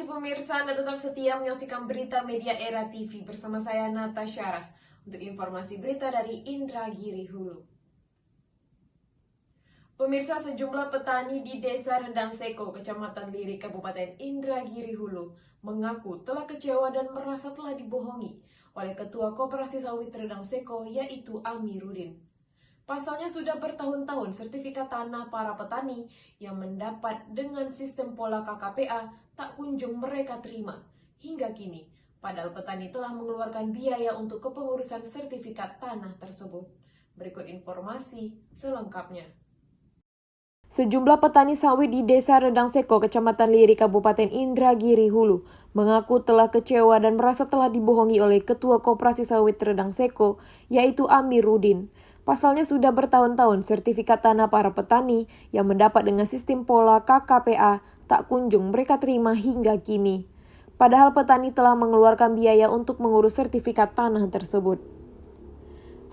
kasih pemirsa, Anda tetap setia menyaksikan berita media Era TV bersama saya Natasha untuk informasi berita dari Indragiri Hulu. Pemirsa, sejumlah petani di Desa Rendang Seko, Kecamatan Liri, Kabupaten Indragiri Hulu mengaku telah kecewa dan merasa telah dibohongi oleh Ketua Koperasi Sawit Rendang Seko, yaitu Amiruddin. Pasalnya sudah bertahun-tahun sertifikat tanah para petani yang mendapat dengan sistem pola KKPA tak kunjung mereka terima hingga kini. Padahal petani telah mengeluarkan biaya untuk kepengurusan sertifikat tanah tersebut. Berikut informasi selengkapnya. Sejumlah petani sawit di Desa Rendang Seko, Kecamatan Liri, Kabupaten Indragiri Hulu mengaku telah kecewa dan merasa telah dibohongi oleh Ketua Koperasi Sawit Rendang Seko, yaitu Amiruddin. Pasalnya sudah bertahun-tahun sertifikat tanah para petani yang mendapat dengan sistem pola KKPA tak kunjung mereka terima hingga kini. Padahal petani telah mengeluarkan biaya untuk mengurus sertifikat tanah tersebut.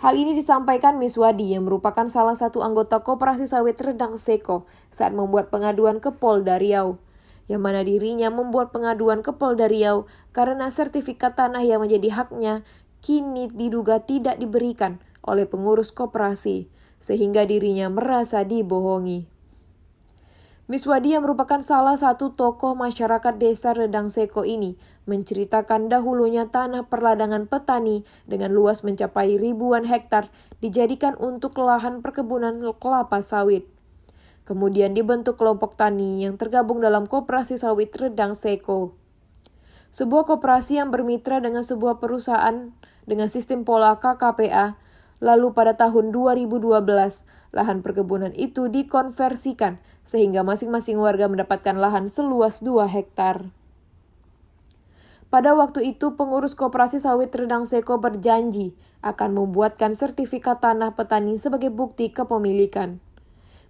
Hal ini disampaikan Miswadi yang merupakan salah satu anggota Koperasi Sawit Rendang Seko saat membuat pengaduan ke Polda Riau. Yang mana dirinya membuat pengaduan ke Polda Riau karena sertifikat tanah yang menjadi haknya kini diduga tidak diberikan oleh pengurus koperasi, sehingga dirinya merasa dibohongi. Miswadi yang merupakan salah satu tokoh masyarakat Desa Rendang Seko ini menceritakan dahulunya tanah perladangan petani dengan luas mencapai ribuan hektar dijadikan untuk lahan perkebunan kelapa sawit. Kemudian dibentuk kelompok tani yang tergabung dalam Koperasi Sawit Rendang Seko. Sebuah koperasi yang bermitra dengan sebuah perusahaan dengan sistem pola KKPA. Lalu pada tahun 2012, lahan perkebunan itu dikonversikan sehingga masing-masing warga mendapatkan lahan seluas 2 hektar. Pada waktu itu, pengurus Koperasi Sawit Rendang Seko berjanji akan membuatkan sertifikat tanah petani sebagai bukti kepemilikan.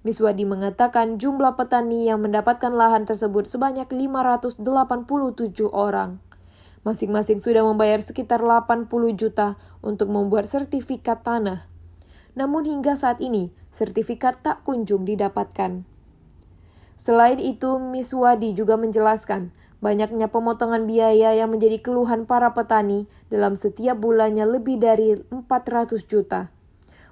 Miswadi mengatakan jumlah petani yang mendapatkan lahan tersebut sebanyak 587 orang. Masing-masing sudah membayar sekitar 80 juta untuk membuat sertifikat tanah. Namun hingga saat ini, sertifikat tak kunjung didapatkan. Selain itu, Miswadi juga menjelaskan banyaknya pemotongan biaya yang menjadi keluhan para petani dalam setiap bulannya lebih dari 400 juta.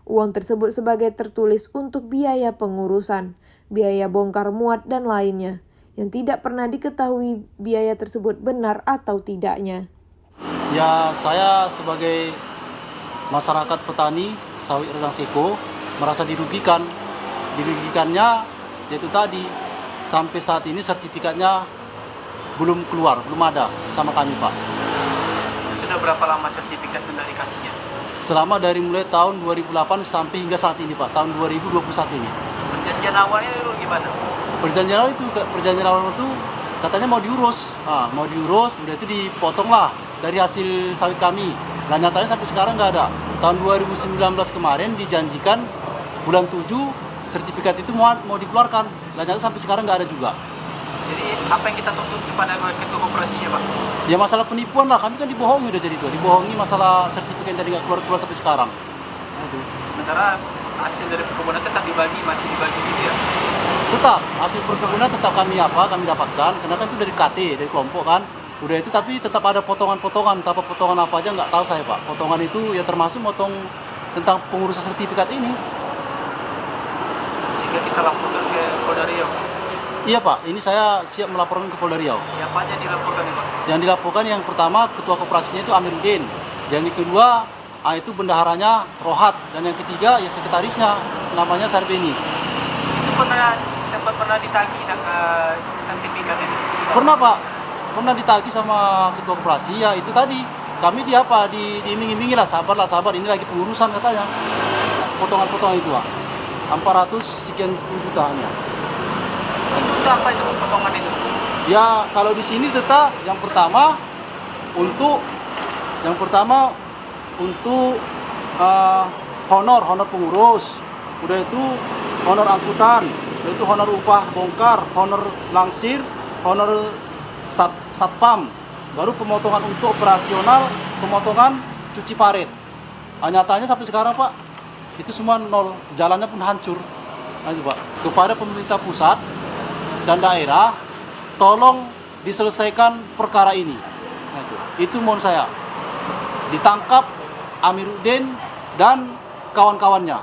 Uang tersebut sebagai tertulis untuk biaya pengurusan, biaya bongkar muat dan lainnya, yang tidak pernah diketahui biaya tersebut benar atau tidaknya. Ya, saya sebagai masyarakat petani sawit Rendang Seko merasa dirugikan. Dirugikannya yaitu tadi, sampai saat ini sertifikatnya belum keluar, belum ada sama kami, Pak. Itu sudah berapa lama sertifikat itu dari dikasihnya? Selama dari mulai tahun 2008 sampai hingga saat ini, Pak, tahun 2021 ini. Perjanjian awalnya dulu gimana? Perjanjian awal itu katanya mau diurus, udah itu dipotong lah dari hasil sawit kami. Nah nyatanya sampai sekarang nggak ada. Tahun 2019 kemarin dijanjikan bulan 7 sertifikat itu mau dikeluarkan. Nah nyatanya sampai sekarang nggak ada juga. Jadi apa yang kita tuntut kepada ketua koperasinya, Pak? Ya masalah penipuan lah, kami kan dibohongi udah jadi itu. Dibohongi masalah sertifikat yang tadi nggak keluar sampai sekarang. Sementara hasil dari perkebunan tetap masih dibagi gitu ya? Tetap, hasil perkebunan tetap kami dapatkan, karena kan itu dari KT, dari kelompok kan. Udah itu tapi tetap ada potongan-potongan, entah potongan apa aja nggak tahu saya, Pak. Potongan itu ya termasuk potong tentang pengurusan sertifikat ini. Sehingga kita laporkan ke Polda Riau. Iya, Pak, ini saya siap melaporkan ke Polda Riau. Siapa aja dilaporkan ya, Pak? Yang dilaporkan yang pertama ketua koperasinya itu Amiruddin. Yang kedua itu bendaharanya Rohat, dan yang ketiga ya sekretarisnya namanya Sarbeni. Itu sempat pernah ditagih sertifikat ini? Pernah, Pak. Pernah ditagih sama ketua koperasi, ya itu tadi. Kami diiming-imingi lah, sabar, ini lagi pengurusan katanya. Potongan-potongan itu, Pak. 400 sekian juta hanya. Itu apa itu potongan itu? Ya, kalau di sini tetap yang pertama untuk honor pengurus, udah itu honor angkutan, udah itu honor upah bongkar, honor langsir, honor satpam, baru pemotongan untuk operasional, pemotongan cuci parit. Nyatanya sampai sekarang, Pak, itu semua nol, jalannya pun hancur. Nah, itu, Pak, kepada pemerintah pusat dan daerah, tolong diselesaikan perkara ini. Nah, itu mohon saya. Ditangkap Amiruddin dan kawan-kawannya.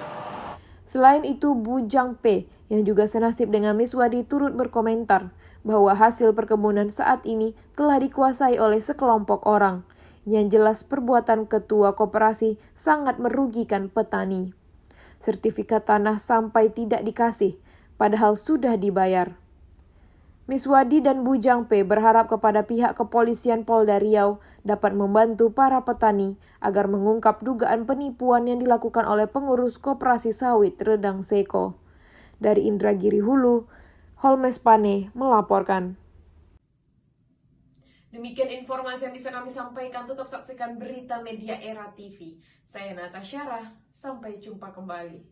Selain itu, Bujang P yang juga senasib dengan Miswadi turut berkomentar bahwa hasil perkebunan saat ini telah dikuasai oleh sekelompok orang. Yang jelas perbuatan ketua koperasi sangat merugikan petani. Sertifikat tanah sampai tidak dikasih, padahal sudah dibayar. Miswadi dan Bujang P berharap kepada pihak kepolisian Polda Riau dapat membantu para petani agar mengungkap dugaan penipuan yang dilakukan oleh pengurus Koperasi Sawit Redang Seko. Dari Indragiri Hulu, Holmes Pane melaporkan. Demikian informasi yang bisa kami sampaikan. Tetap saksikan berita media Era TV. Saya Natasha Syarah. Sampai jumpa kembali.